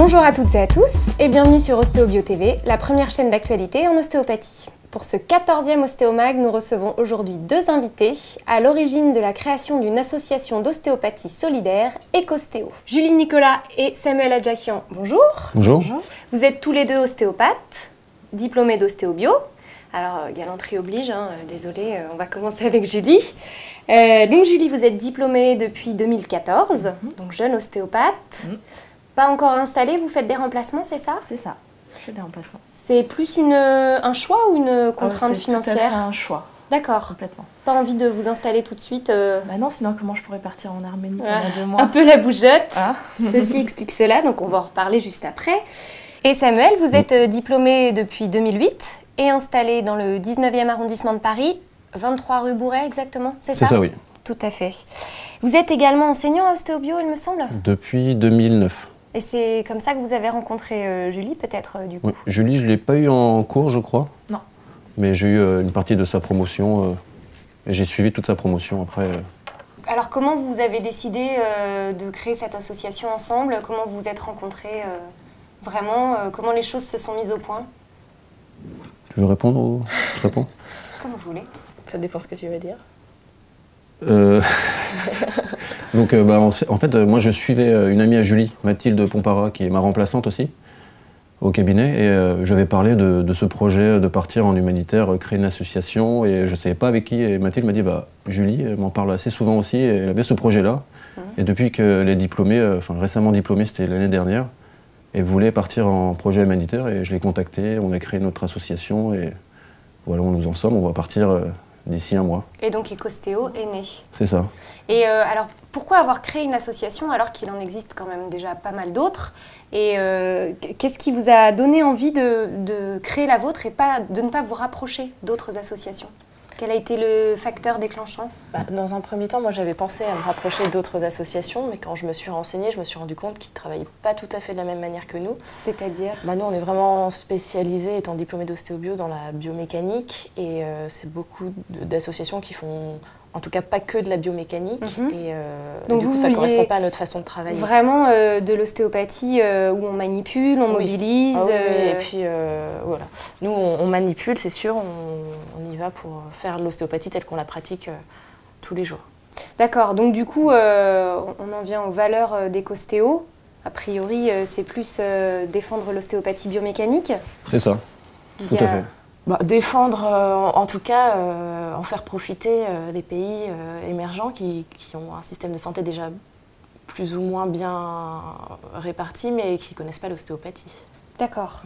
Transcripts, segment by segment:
Bonjour à toutes et à tous et bienvenue sur Ostéobio TV, la première chaîne d'actualité en ostéopathie. Pour ce 14e Ostéomag, nous recevons aujourd'hui deux invités à l'origine de la création d'une association d'ostéopathie solidaire, Ecostéo. Julie Nicolas et Samuel Adjakian, bonjour. Bonjour. Vous êtes tous les deux ostéopathes, diplômés d'ostéobio. Alors, galanterie oblige, désolée, on va commencer avec Julie. Donc Julie, vous êtes diplômée depuis 2014, donc jeune ostéopathe. Pas encore installée, vous faites des remplacements, c'est ça? C'est ça, je fais des remplacements. C'est plus un choix ou une contrainte financière? C'est tout à fait un choix. D'accord. Complètement. Pas envie de vous installer tout de suite Bah non, sinon comment je pourrais partir en Arménie pendant 2 mois? Un peu la bougeotte. Ah. Ceci explique cela, donc on va en reparler juste après. Et Samuel, vous êtes diplômé depuis 2008 et installé dans le 19e arrondissement de Paris, 23 rue Bourret exactement, c'est ça? C'est ça, oui. Tout à fait. Vous êtes également enseignant à ostéobio, il me semble? Depuis 2009. Et c'est comme ça que vous avez rencontré Julie, peut-être, du coup? Oui. Julie, je ne l'ai pas eu en cours, je crois. Non. Mais j'ai eu une partie de sa promotion et j'ai suivi toute sa promotion après. Alors, comment vous avez décidé de créer cette association ensemble? Comment vous vous êtes rencontrés vraiment? Comment les choses se sont mises au point? Tu veux répondre ou je réponds? Comme vous voulez. Ça dépend ce que tu veux dire. Donc, en fait, moi, je suivais une amie à Julie, Mathilde Pompara, qui est ma remplaçante aussi, au cabinet. Et j'avais parlé de ce projet de partir en humanitaire, créer une association. Et je ne savais pas avec qui. Et Mathilde m'a dit, Julie, elle m'en parle assez souvent aussi. Et elle avait ce projet-là. Et depuis qu'elle est diplômée, récemment diplômée, c'était l'année dernière, elle voulait partir en projet humanitaire. Et je l'ai contactée, on a créé notre association. Et voilà, où nous en sommes. On va partir d'ici 1 mois. Et donc Ecostéo est né. C'est ça. Et alors, pourquoi avoir créé une association alors qu'il en existe quand même déjà pas mal d'autres? Et qu'est-ce qui vous a donné envie de créer la vôtre et de ne pas vous rapprocher d'autres associations? Quel a été le facteur déclenchant? Dans un premier temps, moi j'avais pensé à me rapprocher d'autres associations, mais quand je me suis renseignée, je me suis rendu compte qu'ils ne travaillaient pas tout à fait de la même manière que nous. C'est-à-dire? Nous, on est vraiment spécialisés, étant diplômés d'ostéobio, dans la biomécanique. Et c'est beaucoup d'associations qui font, en tout cas, pas que de la biomécanique. Et donc du coup, ça ne correspond pas à notre façon de travailler. Vraiment de l'ostéopathie où on manipule, on mobilise. Ah oui, et puis voilà. Nous, on manipule, c'est sûr, on y va pour faire l'ostéopathie telle qu'on la pratique tous les jours. D'accord, donc du coup, on en vient aux valeurs d'Ecostéo. A priori, c'est plus défendre l'ostéopathie biomécanique. C'est ça, tout à fait. Défendre, en tout cas, en faire profiter des pays émergents qui ont un système de santé déjà plus ou moins bien réparti, mais qui ne connaissent pas l'ostéopathie. D'accord.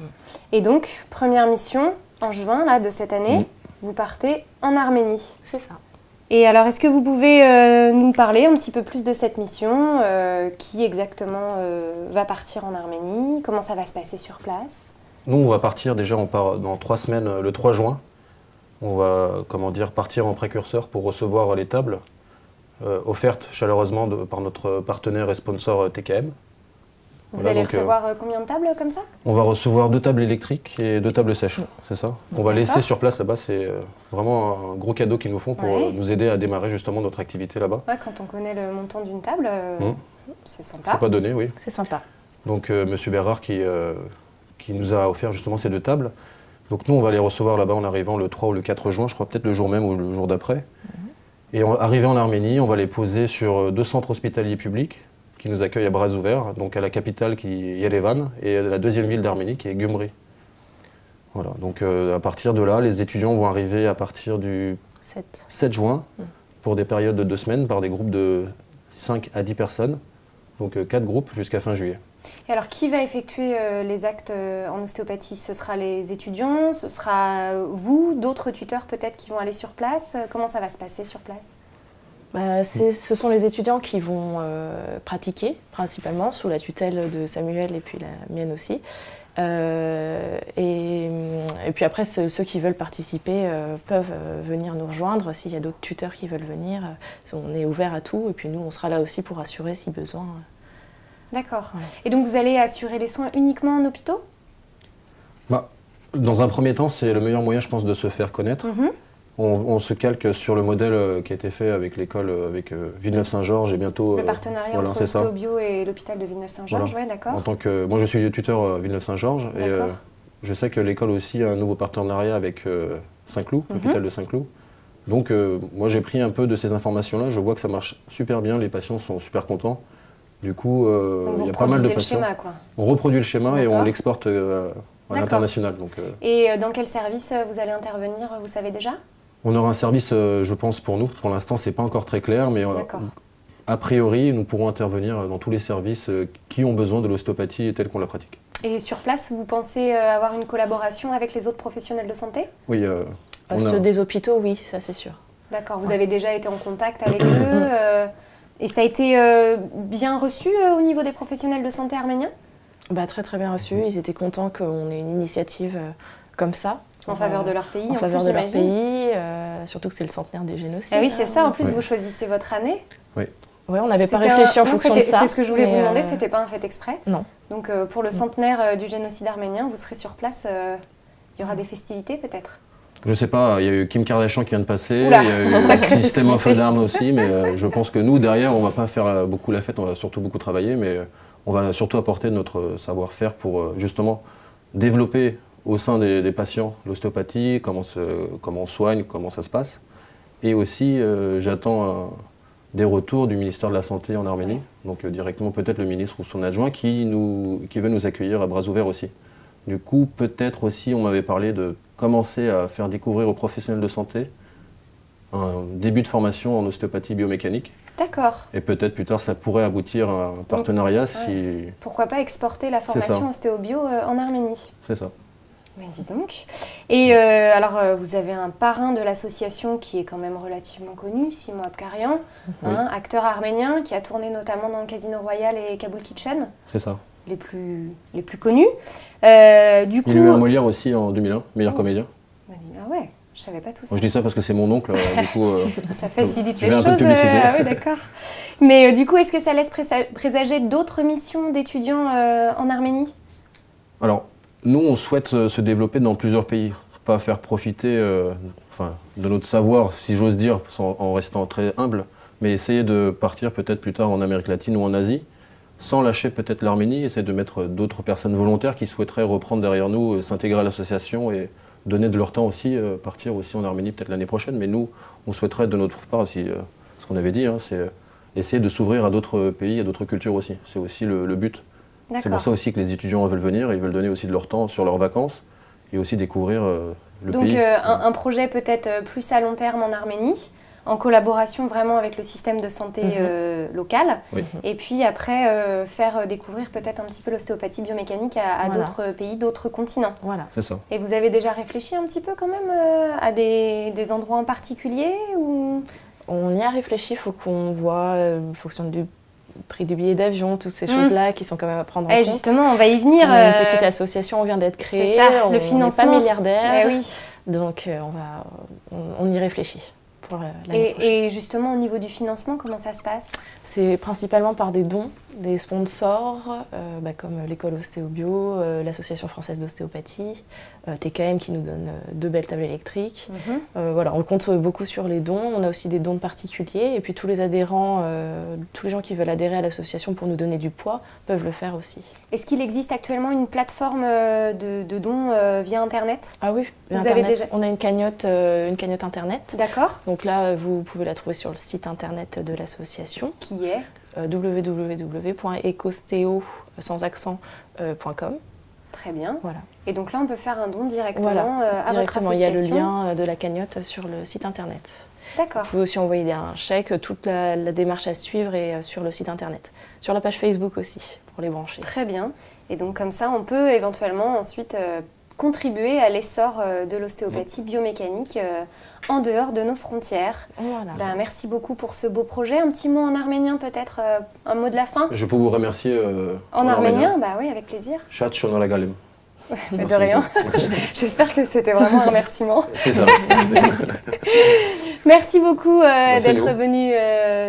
Et donc, première mission, en juin là, de cette année, vous partez en Arménie. C'est ça. Et alors, est-ce que vous pouvez nous parler un petit peu plus de cette mission? Qui exactement va partir en Arménie? Comment ça va se passer sur place? Nous, on va partir déjà, on part dans 3 semaines, le 3 juin. On va, partir en précurseur pour recevoir les tables offertes chaleureusement par notre partenaire et sponsor TKM. Vous allez recevoir combien de tables comme ça? On va recevoir 2 tables électriques et 2 tables sèches, c'est ça. On va laisser sur place là-bas, c'est vraiment un gros cadeau qu'ils nous font pour nous aider à démarrer justement notre activité là-bas. Ouais, quand on connaît le montant d'une table, c'est sympa. C'est pas donné, oui. C'est sympa. Donc Monsieur Bérard qui nous a offert justement ces 2 tables. Donc nous, on va les recevoir là-bas en arrivant le 3 ou le 4 juin, je crois peut-être le jour même ou le jour d'après. Et arrivé en Arménie, on va les poser sur 2 centres hospitaliers publics qui nous accueillent à bras ouverts, donc à la capitale qui est Yerevan et à la 2e ville d'Arménie qui est Gyumri. Voilà, donc à partir de là, les étudiants vont arriver à partir du 7 juin pour des périodes de 2 semaines par des groupes de 5 à 10 personnes, donc 4 groupes jusqu'à fin juillet. Et alors, qui va effectuer les actes en ostéopathie? Ce sera les étudiants, ce sera vous, d'autres tuteurs peut-être qui vont aller sur place? Comment ça va se passer sur place? Ce sont les étudiants qui vont pratiquer, principalement, sous la tutelle de Samuel et puis la mienne aussi. Et puis après, ceux qui veulent participer peuvent venir nous rejoindre. S'il y a d'autres tuteurs qui veulent venir, on est ouvert à tout. Et puis nous, on sera là aussi pour assurer si besoin. D'accord. Voilà. Et donc vous allez assurer les soins uniquement en hôpitaux? Dans un premier temps, c'est le meilleur moyen, je pense, de se faire connaître. On se calque sur le modèle qui a été fait avec l'école, avec Villeneuve-Saint-Georges et bientôt... Le partenariat voilà, entre Ostéo-Bio et l'hôpital de Villeneuve-Saint-Georges, Voilà. ouais, d'accord. Moi, je suis tuteur à Villeneuve-Saint-Georges et je sais que l'école aussi a un nouveau partenariat avec Saint-Cloud, l'hôpital de Saint-Cloud. Donc, moi, j'ai pris un peu de ces informations-là. Je vois que ça marche super bien, les patients sont super contents. Du coup, il y a pas mal de patients. Le schéma, quoi. On reproduit le schéma et on l'exporte à l'international. Et dans quel service vous allez intervenir, vous savez déjà? On aura un service, je pense, pour nous. Pour l'instant, ce n'est pas encore très clair, mais a priori, nous pourrons intervenir dans tous les services qui ont besoin de l'ostéopathie telle qu'on la pratique. Et sur place, vous pensez avoir une collaboration avec les autres professionnels de santé? Oui. Ceux des hôpitaux, oui, ça c'est sûr. D'accord, vous avez déjà été en contact avec eux et ça a été bien reçu au niveau des professionnels de santé arméniens? Très très bien reçu, ils étaient contents qu'on ait une initiative comme ça. En faveur de leur pays, en faveur de leur pays, surtout que c'est le centenaire du génocide. Ah oui, c'est ça, en plus vous choisissez votre année. Oui. Oui, on n'avait pas réfléchi en fonction de ça. C'est ce que je voulais vous demander, c'était pas un fait exprès? Non. Donc pour le centenaire du génocide arménien, vous serez sur place, il y aura des festivités peut-être? Je sais pas, il y a eu Kim Kardashian qui vient de passer, Oula, il y a eu le système of a Down aussi, mais je pense que nous, derrière, on va pas faire beaucoup la fête, on va surtout beaucoup travailler, mais on va surtout apporter notre savoir-faire pour justement développer au sein des patients l'ostéopathie, comment on soigne, comment ça se passe. Et aussi, j'attends des retours du ministère de la Santé en Arménie, donc directement peut-être le ministre ou son adjoint qui veut nous accueillir à bras ouverts aussi. Du coup, peut-être aussi, on m'avait parlé de commencer à faire découvrir aux professionnels de santé un début de formation en ostéopathie biomécanique. D'accord. Et peut-être plus tard, ça pourrait aboutir à un partenariat si... Pourquoi pas exporter la formation ostéo-bio en Arménie? C'est ça. Mais dis donc. Et alors, vous avez un parrain de l'association qui est quand même relativement connu, Simo Abkarian, acteur arménien qui a tourné notamment dans le Casino Royal et Kabul Kitchen. C'est ça. Les plus connus. Du coup, il a eu un Molière aussi en 2001, meilleur comédien. Ah ouais, je savais pas tout ça. Moi, je dis ça parce que c'est mon oncle, du coup... ça facilite je les fais choses. Un peu de publicité. Oui, d'accord. Mais du coup, est-ce que ça laisse présager d'autres missions d'étudiants en Arménie? Alors, nous, on souhaite se développer dans plusieurs pays, pas faire profiter de notre savoir, si j'ose dire, en restant très humble, mais essayer de partir peut-être plus tard en Amérique latine ou en Asie, sans lâcher peut-être l'Arménie, essayer de mettre d'autres personnes volontaires qui souhaiteraient reprendre derrière nous, s'intégrer à l'association et donner de leur temps aussi, partir aussi en Arménie peut-être l'année prochaine. Mais nous, on souhaiterait de notre part aussi, ce qu'on avait dit, c'est essayer de s'ouvrir à d'autres pays, à d'autres cultures aussi. C'est aussi le but. C'est pour ça aussi que les étudiants veulent venir, ils veulent donner aussi de leur temps sur leurs vacances et aussi découvrir le pays. Donc un projet peut-être plus à long terme en Arménie, en collaboration vraiment avec le système de santé local, et puis après faire découvrir peut-être un petit peu l'ostéopathie biomécanique à d'autres pays, d'autres continents. Voilà. C'est ça. Et vous avez déjà réfléchi un petit peu quand même à des endroits en particulier ou... On y a réfléchi, il faut qu'on voit en fonction du prix du billet d'avion, toutes ces choses-là qui sont quand même à prendre en compte. Justement, on va y venir. On a une petite association, on vient d'être créée, ça, le financement. On n'est pas milliardaire, oui. Donc on y réfléchit. Et justement, au niveau du financement, comment ça se passe? C'est principalement par des dons, des sponsors, comme l'école Ostéo-Bio, l'association française d'ostéopathie, TKM qui nous donne 2 belles tables électriques. Voilà, on compte beaucoup sur les dons. On a aussi des dons de particuliers. Et puis tous les adhérents, tous les gens qui veulent adhérer à l'association pour nous donner du poids peuvent le faire aussi. Est-ce qu'il existe actuellement une plateforme de dons via Internet? Ah oui, via Internet. On a une cagnotte Internet. D'accord. Donc là, vous pouvez la trouver sur le site Internet de l'association. Qui est www.ecostéo.com. Très bien. Voilà. Et donc là, on peut faire un don directement à votre association. Il y a le lien de la cagnotte sur le site Internet. D'accord. Vous pouvez aussi envoyer un chèque. Toute la démarche à suivre est sur le site Internet. Sur la page Facebook aussi, pour les brancher. Très bien. Et donc comme ça, on peut éventuellement ensuite contribuer à l'essor de l'ostéopathie biomécanique en dehors de nos frontières. Voilà. Merci beaucoup pour ce beau projet. Un petit mot en arménien peut-être, un mot de la fin? Je peux vous remercier en arménien? Oui, avec plaisir. Chat Shonoragalem. De rien. J'espère que c'était vraiment un remerciement. C'est ça. Merci beaucoup Merci, d'être Léo. venu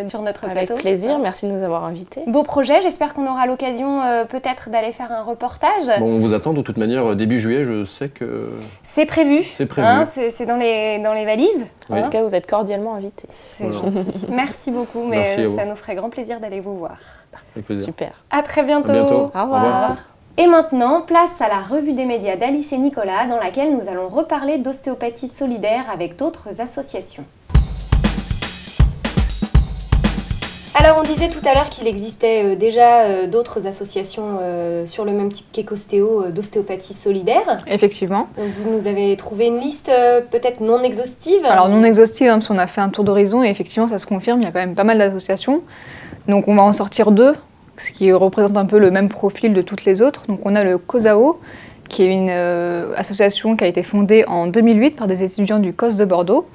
sur notre Avec plateau. plaisir, merci de nous avoir invités. Beau projet, j'espère qu'on aura l'occasion peut-être d'aller faire un reportage. Bon, on vous attend de toute manière début juillet, je sais que C'est prévu. c'est prévu. Hein, c'est dans les valises. En Oui. tout cas, vous êtes cordialement invités. C'est Voilà. gentil. Merci beaucoup, mais Merci à vous. ça nous ferait grand plaisir d'aller vous voir. Avec plaisir. Super. À très bientôt. À bientôt. Au revoir. Et maintenant, place à la revue des médias d'Alice et Nicolas, dans laquelle nous allons reparler d'ostéopathie solidaire avec d'autres associations. Alors, on disait tout à l'heure qu'il existait déjà d'autres associations sur le même type qu'Ecostéo d'ostéopathie solidaire. Effectivement. Vous nous avez trouvé une liste peut-être non exhaustive. Alors non exhaustive, hein, parce qu'on a fait un tour d'horizon et effectivement ça se confirme, il y a quand même pas mal d'associations. Donc on va en sortir deux, ce qui représente un peu le même profil de toutes les autres. Donc on a le COSAO, qui est une association qui a été fondée en 2008 par des étudiants du COS de Bordeaux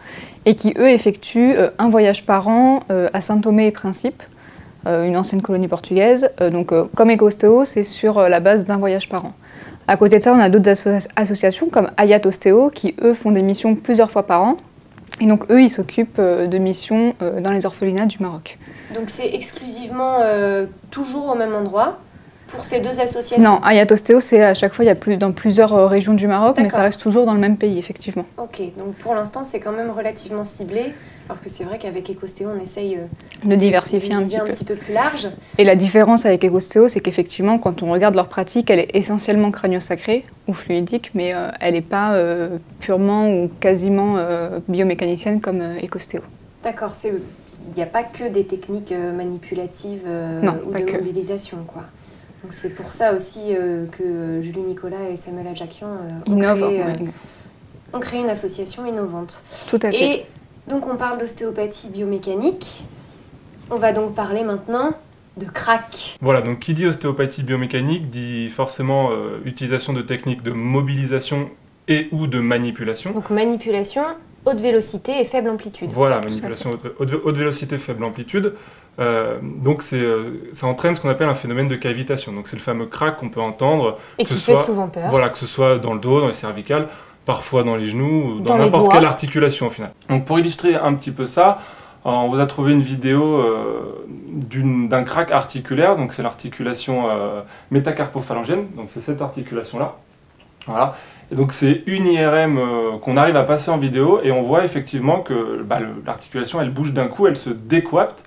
et qui, eux, effectuent un voyage par an à Saint-Thomé et Principe, une ancienne colonie portugaise. Donc comme Ecostéo, c'est sur la base d'un voyage par an. À côté de ça, on a d'autres associations comme Hayat Ostéo qui, eux, font des missions plusieurs fois par an. Et donc, eux, ils s'occupent de missions dans les orphelinats du Maroc. Donc c'est exclusivement toujours au même endroit pour ces deux associations? Non, Hayat Ostéo, c'est à chaque fois, il y a dans plusieurs régions du Maroc, mais ça D'accord. reste toujours dans le même pays, effectivement. Ok, donc pour l'instant c'est quand même relativement ciblé, alors que c'est vrai qu'avec Ecostéo on essaye De diversifier de un viser petit peu. plus large. Et la différence avec Ecostéo, c'est qu'effectivement, quand on regarde leur pratique, elle est essentiellement crânio-sacrée ou fluidique, mais elle n'est pas purement ou quasiment biomécanicienne comme Ecostéo. D'accord, il n'y a pas que des techniques manipulatives Non, ou pas de que. mobilisation, quoi. Donc c'est pour ça aussi que Julie Nicolas et Samuel Adjakian Innove, ont créé une association innovante. tout à fait. Et donc on parle d'ostéopathie biomécanique. On va donc parler maintenant de crack. Voilà, donc qui dit ostéopathie biomécanique dit forcément utilisation de techniques de mobilisation et ou de manipulation. Donc manipulation, haute vélocité et faible amplitude. Voilà, manipulation haute vélocité, faible amplitude. Donc ça entraîne ce qu'on appelle un phénomène de cavitation. Donc c'est le fameux crack qu'on peut entendre. Et que qui ce fait soit, souvent peur. Voilà, que ce soit dans le dos, dans les cervicales, parfois dans les genoux, ou Dans dans les n'importe doigts. quelle articulation au final. Donc pour illustrer un petit peu ça, on vous a trouvé une vidéo d'un crack articulaire. Donc c'est l'articulation métacarpophalangienne. Donc c'est cette articulation-là. Voilà. Et donc c'est une IRM qu'on arrive à passer en vidéo et on voit effectivement que l'articulation elle bouge d'un coup, elle se décoapte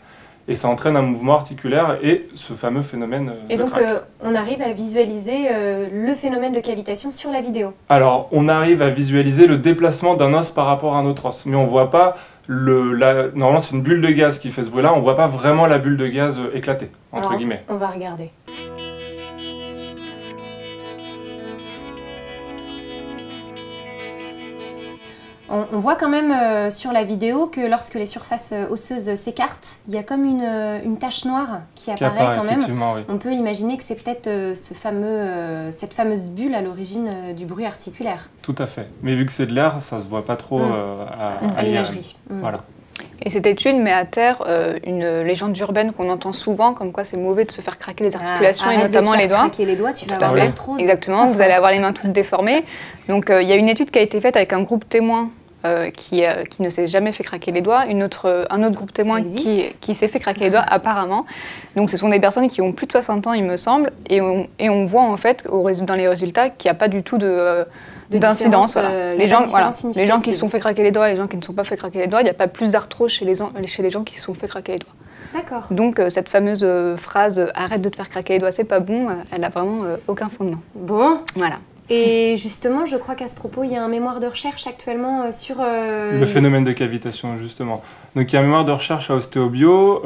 et ça entraîne un mouvement articulaire et ce fameux phénomène Et de donc crack. on arrive à visualiser le phénomène de cavitation sur la vidéo. Alors on arrive à visualiser le déplacement d'un os par rapport à un autre os, mais on voit pas normalement c'est une bulle de gaz qui fait ce bruit-là, on voit pas vraiment la bulle de gaz éclater, entre Alors, guillemets. On va regarder. On voit quand même sur la vidéo que lorsque les surfaces osseuses s'écartent, il y a comme une tache noire qui Qui apparaît apparaît quand même. effectivement, oui. On peut imaginer que c'est peut-être cette fameuse bulle à l'origine du bruit articulaire, Tout à fait. Mais vu que c'est de l'air, ça se voit pas trop à à l'IRM. l'imagerie. Voilà. Et cette étude met à terre une légende urbaine qu'on entend souvent, comme quoi c'est mauvais de se faire craquer les articulations et Arrête notamment de te les faire doigts. craquer les doigts, tu vas Tout à avoir fait. l'arthrose. Exactement, vous allez avoir les mains toutes déformées. Donc il y a une étude qui a été faite avec un groupe témoin qui ne s'est jamais fait craquer les doigts, un autre groupe témoin Ça existe. qui s'est fait craquer les doigts apparemment. Donc ce sont des personnes qui ont plus de 60 ans il me semble, et on voit en fait dans les résultats qu'il n'y a pas du tout d'incidence. différence, Voilà. il y a Les pas gens, de voilà, différence les gens qui se significative. sont fait craquer les doigts, les gens qui ne se sont pas fait craquer les doigts, il n'y a pas plus d'arthrose chez les gens qui se sont fait craquer les doigts. D'accord. Donc cette fameuse phrase « arrête de te faire craquer les doigts, c'est pas bon », elle n'a vraiment aucun fondement. Bon. Voilà. Et justement, je crois qu'à ce propos, il y a un mémoire de recherche actuellement sur... Le phénomène de cavitation, justement. Donc il y a un mémoire de recherche à Ostéobio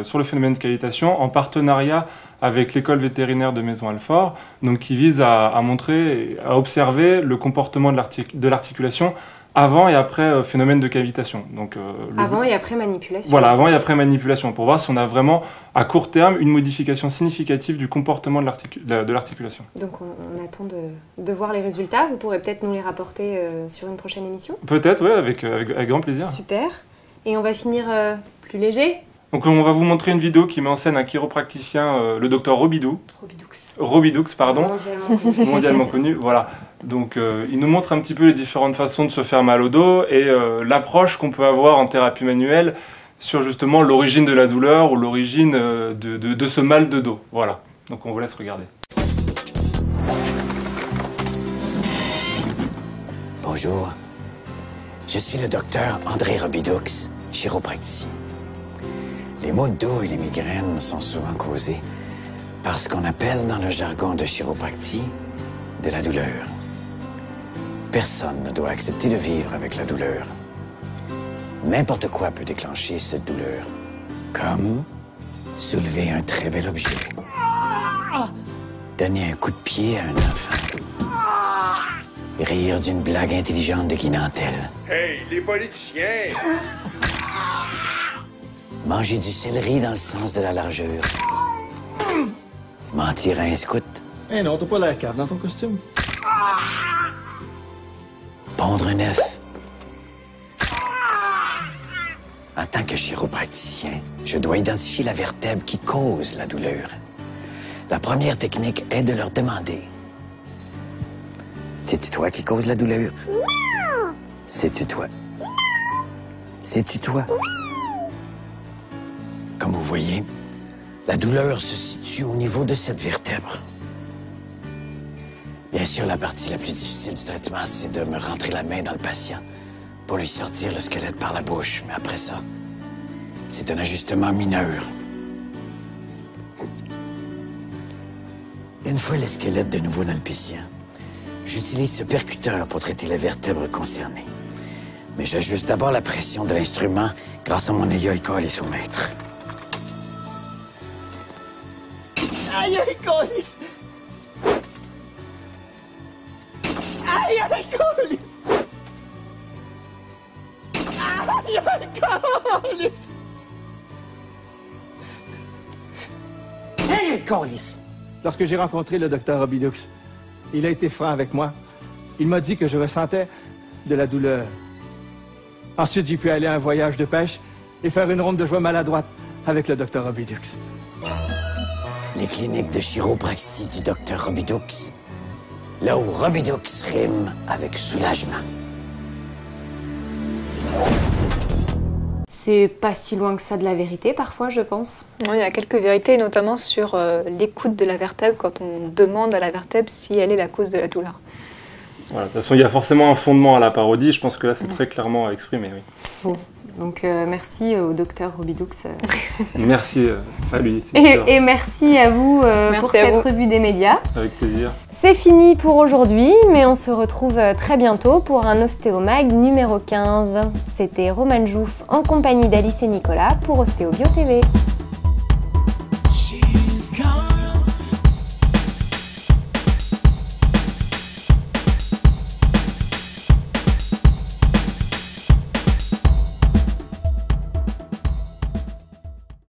sur le phénomène de cavitation en partenariat avec l'école vétérinaire de Maison-Alfort, donc qui vise à montrer, à observer le comportement de l'articulation avant et après phénomène de cavitation. Donc, Avant et après manipulation. Voilà, avant et après manipulation, pour voir si on a vraiment, à court terme, une modification significative du comportement de l'articulation. Donc on attend de voir les résultats. Vous pourrez peut-être nous les rapporter sur une prochaine émission. Peut-être, oui, avec grand plaisir. Super. Et on va finir plus léger. Donc on va vous montrer une vidéo qui met en scène un chiropraticien, le docteur Robidoux, Robidoux. Robidoux, pardon, Mondialement connu. mondialement connu, voilà, Donc il nous montre un petit peu les différentes façons de se faire mal au dos et l'approche qu'on peut avoir en thérapie manuelle sur justement l'origine de la douleur ou l'origine de ce mal de dos. Voilà, donc on vous laisse regarder. Bonjour, je suis le docteur André Robidoux, chiropraticien. Les maux de dos et les migraines sont souvent causés par ce qu'on appelle dans le jargon de chiropractie de la douleur. Personne ne doit accepter de vivre avec la douleur. N'importe quoi peut déclencher cette douleur, comme soulever un très bel objet, donner un coup de pied à un enfant, rire d'une blague intelligente de Guy Nantel. Hey, les politiciens! Manger du céleri dans le sens de la largeur. Mentir à un scout. Eh non, t'as pas la cave dans ton costume. Pondre un œuf. En tant que chiropraticien, je dois identifier la vertèbre qui cause la douleur. La première technique est de leur demander: c'est-tu toi qui cause la douleur? C'est-tu toi? C'est-tu toi? Comme vous voyez, la douleur se situe au niveau de cette vertèbre. Bien sûr, la partie la plus difficile du traitement, c'est de me rentrer la main dans le patient pour lui sortir le squelette par la bouche. Mais après ça, c'est un ajustement mineur. Une fois le squelette de nouveau dans le patient, j'utilise ce percuteur pour traiter les vertèbres concernées. Mais j'ajuste d'abord la pression de l'instrument grâce à mon œil collé sur maître. Aïe, aïe, câlisse! Aïe, aïe, câlisse! Aïe, aïe, câlisse! Aïe, câlisse! Lorsque j'ai rencontré le docteur Robidoux, il a été franc avec moi. Il m'a dit que je ressentais de la douleur. Ensuite, j'ai pu aller à un voyage de pêche et faire une ronde de joie maladroite avec le docteur Robidoux. Les cliniques de chiropraxie du docteur Robidoux, là où Robidoux rime avec soulagement. C'est pas si loin que ça de la vérité parfois, je pense. Oui, il y a quelques vérités, notamment sur l'écoute de la vertèbre quand on demande à la vertèbre si elle est la cause de la douleur. Voilà, de toute façon, il y a forcément un fondement à la parodie. Je pense que là, c'est très clairement exprimé. Oui. Bon. Donc merci au docteur Robidoux. Merci à lui. Et merci à vous pour cette revue des médias. Avec plaisir. C'est fini pour aujourd'hui, mais on se retrouve très bientôt pour un Ostéomag numéro 15. C'était Romane Jouff en compagnie d'Alice et Nicolas pour Ostéobio TV.